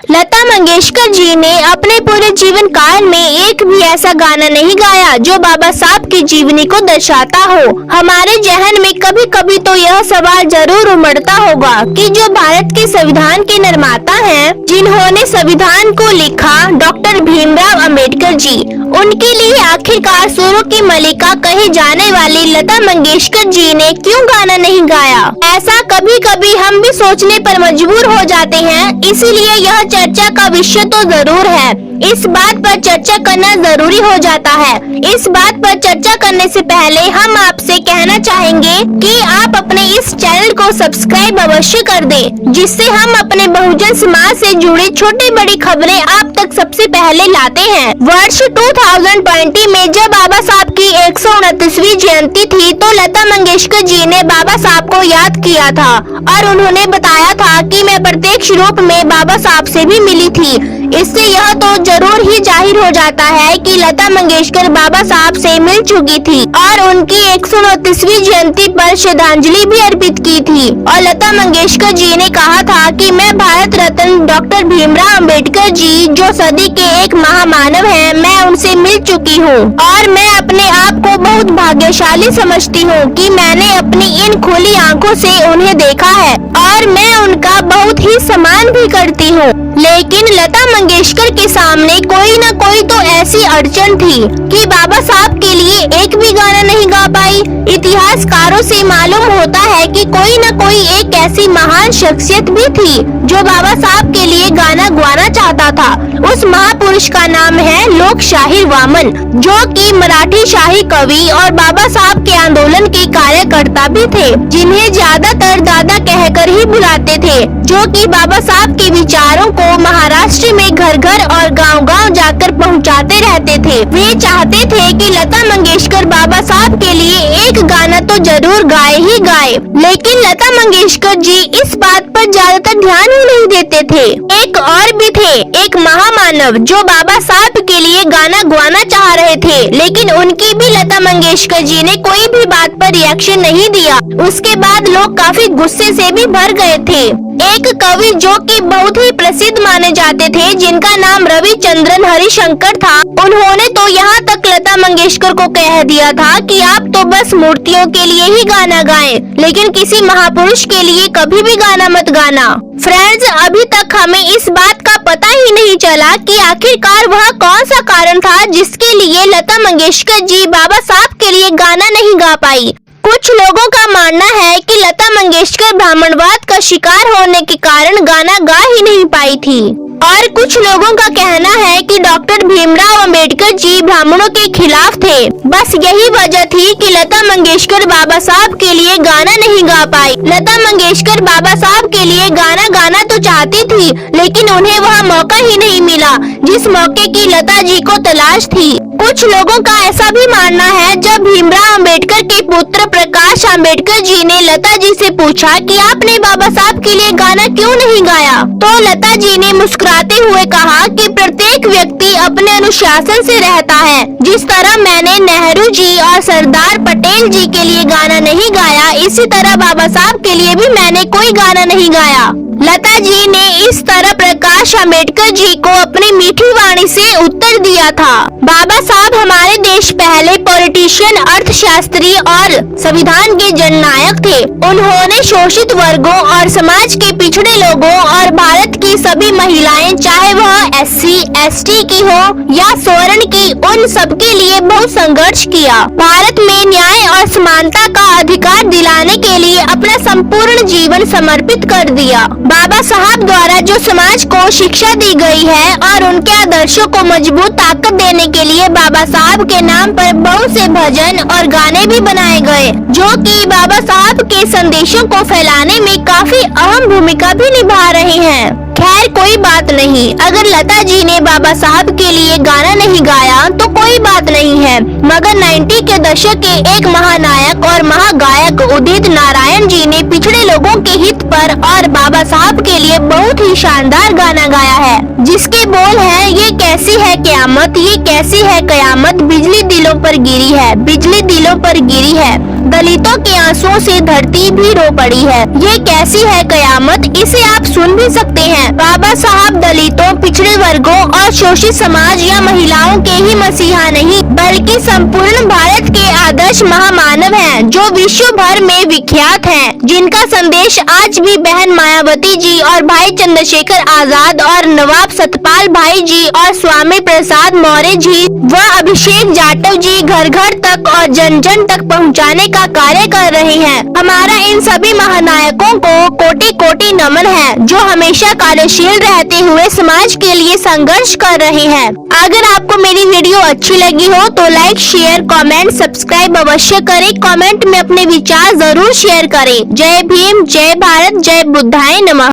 लता मंगेशकर जी ने अपने पूरे जीवन काल में एक भी ऐसा गाना नहीं गाया जो बाबा साहब की जीवनी को दर्शाता हो। हमारे जहन में कभी कभी तो यह सवाल जरूर उमड़ता होगा कि जो भारत के संविधान के निर्माता हैं, जिन्होंने संविधान को लिखा, डॉक्टर भीमराव अंबेडकर जी, उनके लिए आखिरकार सुरों की मलिका कहे जाने वाली लता मंगेशकर जी ने क्यों गाना नहीं गाया। ऐसा कभी कभी हम भी सोचने पर मजबूर हो जाते हैं। इसीलिए यह चर्चा का विषय तो जरूर है। इस बात पर चर्चा करना जरूरी हो जाता है। इस बात पर चर्चा करने से पहले हम आपसे कहना चाहेंगे कि आप अपने इस चैनल को सब्सक्राइब अवश्य कर दें, जिससे हम अपने बहुजन समाज से जुड़ी छोटी बड़ी खबरें आप तक सबसे पहले लाते हैं। वर्ष 2020 में जब बाबा साहब की 129वीं जयंती थी तो लता मंगेशकर जी ने बाबा साहब को याद किया था और उन्होंने बताया था कि मैं प्रत्यक्ष रूप में बाबा साहब से भी मिली थी। इससे यह तो जरूर ही जाहिर हो जाता है कि लता मंगेशकर बाबा साहब से मिल चुकी थी और उनकी 129वीं जयंती पर श्रद्धांजलि भी अर्पित की थी। और लता मंगेशकर जी ने कहा था कि मैं भारत रत्न डॉक्टर भीमराव अंबेडकर जी, जो सदी के एक महामानव हैं, मैं उनसे मिल चुकी हूँ और मैं अपने आप को बहुत भाग्यशाली समझती हूँ कि मैंने अपनी इन खुली आँखों से उन्हें देखा है और मैं उनका बहुत ही सम्मान भी करती हूँ। लेकिन लता मंगेशकर के सामने कोई न कोई तो ऐसी अड़चन थी कि बाबा साहब के लिए एक भी गाना नहीं गा पाई। इतिहासकारों से मालूम होता है कि कोई न कोई एक ऐसी महान शख्सियत भी थी जो बाबा साहब के लिए गाना गाना चाहता था। उस महापुरुष का नाम है लोक शाहीर वामन, जो कि मराठी शाही कवि और बाबा साहब के आंदोलन के कार्यकर्ता भी थे, जिन्हें ज्यादातर दादा कहकर ही बुलाते थे, जो कि बाबा साहब के विचारों को महाराष्ट्र में घर घर और गांव गांव जाकर पहुंचाते रहते थे। वे चाहते थे कि लता मंगेशकर बाबा साहब के लिए एक गाना तो जरूर गाए ही गाए, लेकिन लता मंगेशकर जी इस बात पर ज्यादातर ध्यान ही नहीं देते थे। एक और भी थे, एक महामानव जो बाबा साहब के लिए गाना गाना चाह रहे थे, लेकिन उनकी भी लता मंगेशकर जी ने कोई भी बात पर रिएक्शन नहीं दिया। उसके बाद लोग काफी गुस्से से भी भर गए थे। एक कवि जो कि बहुत ही प्रसिद्ध माने जाते थे, जिनका नाम रविचंद्रन हरिशंकर था, उन्होंने तो यहाँ तक लता मंगेशकर को कह दिया था कि आप तो बस मूर्तियों के लिए ही गाना गाएं, लेकिन किसी महापुरुष के लिए कभी भी गाना मत गाना। फ्रेंड्स, अभी तक हमें इस बात का पता ही नहीं चला कि आखिरकार वह कौन सा कारण था जिसके लिए लता मंगेशकर जी बाबा साहब के लिए गाना नहीं गा पाई। कुछ लोगों का मानना है कि लता मंगेशकर ब्राह्मणवाद का शिकार होने के कारण गाना गा ही नहीं पाई थी और कुछ लोगों का कहना है कि डॉक्टर भीमराव अंबेडकर जी ब्राह्मणों के खिलाफ थे। बस यही वजह थी कि लता मंगेशकर बाबा साहब के लिए गाना नहीं गा पाई। लता मंगेशकर बाबा साहब के लिए गाना गाना तो चाहती थी, लेकिन उन्हें वह मौका ही नहीं मिला जिस मौके की लता जी को तलाश थी। कुछ लोगों का ऐसा भी मानना है, जब भीमराव अंबेडकर के पुत्र प्रकाश अंबेडकर जी ने लता जी से पूछा कि आपने बाबा साहब के लिए गाना क्यों नहीं गाया, तो लता जी ने मुस्कुराते हुए कहा कि प्रत्येक व्यक्ति अपने अनुशासन से रहता है। जिस तरह मैंने नेहरू जी और सरदार पटेल जी के लिए गाना नहीं गाया, इसी तरह बाबा साहब के लिए भी मैंने कोई गाना नहीं गाया। लता जी ने इस तरह प्रकाश अंबेडकर जी को अपनी मीठी वाणी से उत्तर दिया था। बाबा साहब हमारे देश पहले पॉलिटिशियन, अर्थशास्त्री और संविधान के जननायक थे। उन्होंने शोषित वर्गों और समाज के पिछड़े लोगों और भारत की सभी महिलाएं, चाहे वह SC, ST की हो या स्वर्ण की, उन सबके लिए बहुत संघर्ष किया। भारत में न्याय और समानता का अधिकार दिलाने के लिए अपना संपूर्ण जीवन समर्पित कर दिया। बाबा साहब द्वारा जो समाज को शिक्षा दी गई है और उनके आदर्शों को मजबूत ताकत देने के लिए बाबा साहब के नाम पर बहुत से भजन और गाने भी बनाए गए, जो कि बाबा साहब के संदेशों को फैलाने में काफी अहम भूमिका भी निभा रहे हैं। खैर, कोई बात नहीं, अगर लता जी ने बाबा साहब के लिए गाना नहीं गाया तो कोई बात नहीं है, मगर 90 के दशक के एक महानायक और महागायक उदित नारायण जी ने पिछड़े लोगों के हित पर और बाबा साहब के लिए बहुत ही शानदार गाना गाया है, जिसके बोल है, ये कैसी है कयामत, ये कैसी है कयामत, बिजली दिलों पर गिरी है, बिजली दिलों पर गिरी है। दलितों के आंसुओं से धरती भी रो पड़ी है। ये कैसी है कयामत, इसे आप सुन भी सकते हैं। बाबा साहब दलितों, पिछड़े वर्गों और शोषित समाज या महिलाओं के ही मसीहा नहीं, बल्कि संपूर्ण भारत के आदर्श महामानव हैं, जो विश्व भर में विख्यात हैं, जिनका संदेश आज भी बहन मायावती जी और भाई चंद्रशेखर आजाद और नवाब सतपाल भाई जी और स्वामी प्रसाद मौर्य जी व अभिषेक जाटव जी घर घर तक और जन जन तक पहुंचाने का कार्य कर रहे हैं। हमारा इन सभी महानायकों को कोटि कोटि नमन है, जो हमेशा कार्यशील रहते हुए समाज के लिए संघर्ष कर रहे हैं। अगर आपको मेरी वीडियो अच्छी लगी हो तो लाइक, शेयर, कमेंट, सब्सक्राइब अवश्य करें। कमेंट में अपने विचार जरूर शेयर करें। जय भीम, जय भारत, जय बुद्धाय नमः।